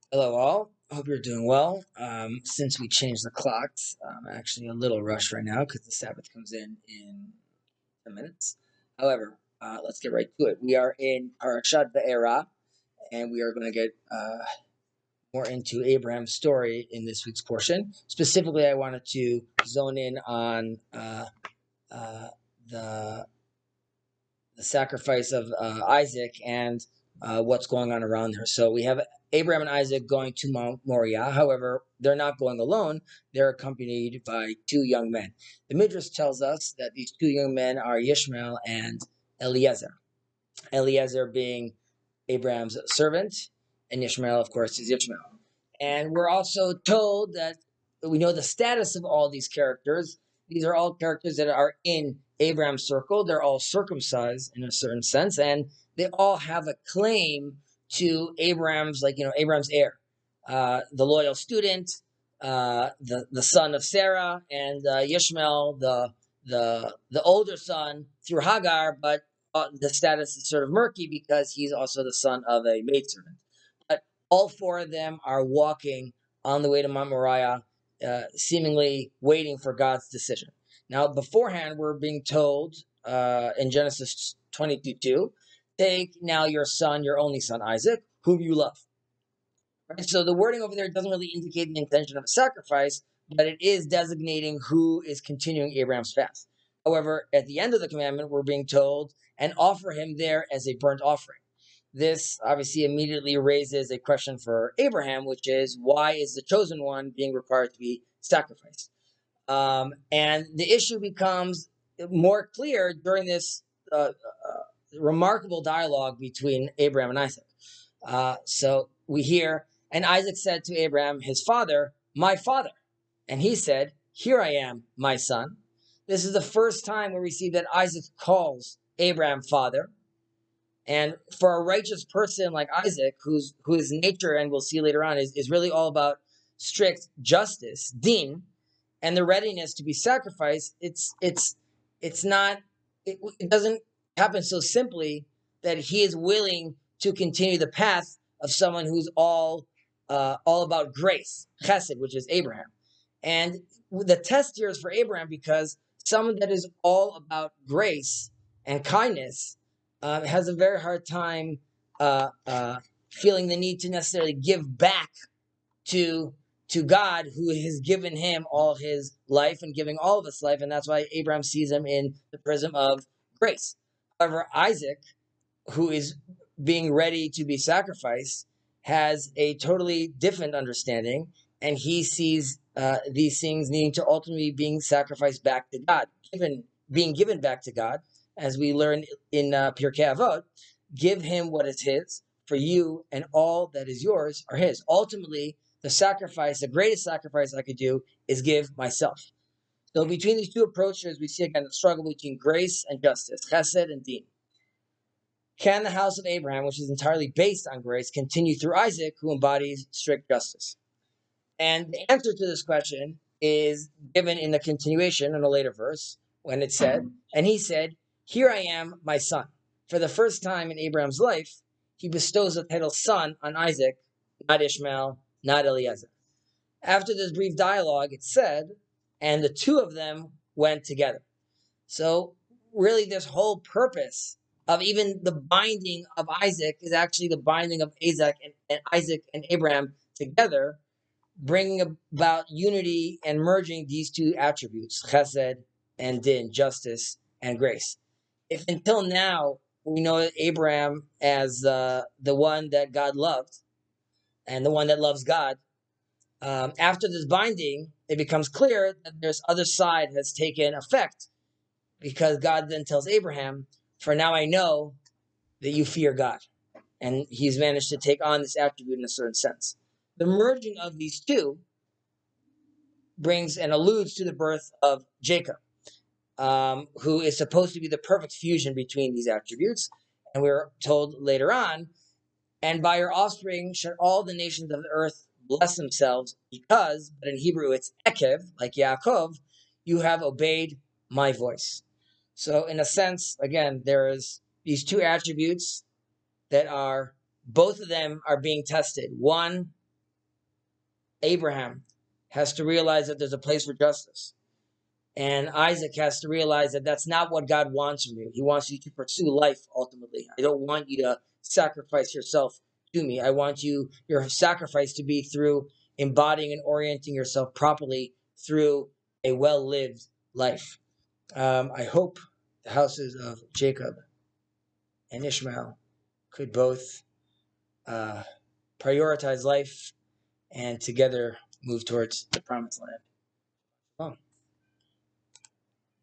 Hello, all. Hope you're doing well. Since we changed the clocks, I'm actually a little rushed right now because the Sabbath comes in 10 minutes. However, let's get right to it. We are in Parashat Ve'era, and we are going to get more into Abraham's story in this week's portion. Specifically, I wanted to zone in on uh, the the sacrifice of Isaac and what's going on around her. So we have Abraham and Isaac going to Mount Moriah. However, they're not going alone. They're accompanied by two young men. The Midrash tells us that these two young men are Ishmael and Eliezer. Eliezer being Abraham's servant, and Ishmael, of course, is Ishmael. And we're also told that we know the status of all these characters. These are all characters that are in Abraham's circle. They're all circumcised in a certain sense, and they all have a claim to Abraham's, Abraham's heir, the loyal student, the son of Sarah, and Ishmael, the older son through Hagar, but the status is sort of murky because he's also the son of a maidservant. But all four of them are walking on the way to Mount Moriah, seemingly waiting for God's decision. Now, beforehand, we're being told in Genesis 22:2, take now your son, your only son, Isaac, whom you love. Right? So the wording over there doesn't really indicate the intention of a sacrifice, but it is designating who is continuing Abraham's fast. However, at the end of the commandment, we're being told, and offer him there as a burnt offering. This obviously immediately raises a question for Abraham, which is, why is the chosen one being required to be sacrificed? And the issue becomes more clear during this remarkable dialogue between Abraham and Isaac. So we hear, and Isaac said to Abraham, his father, my father. And he said, here I am, my son. This is the first time where we see that Isaac calls Abraham father. And for a righteous person like Isaac, whose nature, and we'll see later on, is really all about strict justice, din, and the readiness to be sacrificed, it's not, it doesn't happen so simply that he is willing to continue the path of someone who's all about grace, chesed, which is Abraham. And the test here is for Abraham because someone that is all about grace and kindness has a very hard time feeling the need to necessarily give back to God, who has given him all his life and giving all of us life, and that's why Abraham sees him in the prism of grace. However, Isaac, who is being ready to be sacrificed, has a totally different understanding, and he sees these things needing to ultimately being sacrificed back to God, being given back to God, as we learn in Pirkei Avot. Give him what is his, for you and all that is yours are his. Ultimately, the greatest sacrifice I could do is give myself. So between these two approaches, we see again the struggle between grace and justice, chesed and din. Can the house of Abraham, which is entirely based on grace, continue through Isaac, who embodies strict justice? And the answer to this question is given in the continuation in a later verse, when it said, and he said, here I am, my son. For the first time in Abraham's life, he bestows the title son on Isaac, not Ishmael, not Eliezer. After this brief dialogue, it said, and the two of them went together. So really this whole purpose of even the binding of Isaac is actually the binding of Isaac and Abraham together, bringing about unity and merging these two attributes, chesed and din, justice and grace. If until now we know Abraham as the one that God loved and the one that loves God, after this binding, it becomes clear that this other side has taken effect, because God then tells Abraham, for now I know that you fear God. And he's managed to take on this attribute in a certain sense. The merging of these two brings and alludes to the birth of Jacob, who is supposed to be the perfect fusion between these attributes. And we're told later on, and by your offspring should all the nations of the earth bless themselves, because, but in Hebrew it's Ekev, like Yaakov, you have obeyed my voice. So in a sense, again, there is these two attributes that are, both of them are being tested. One Abraham has to realize that there's a place for justice. And Isaac has to realize that that's not what God wants from you. He wants you to pursue life ultimately. I don't want you to sacrifice yourself to me. I want your sacrifice to be through embodying and orienting yourself properly through a well-lived life. I hope the houses of Jacob and Ishmael could both prioritize life and together move towards the promised land. Oh.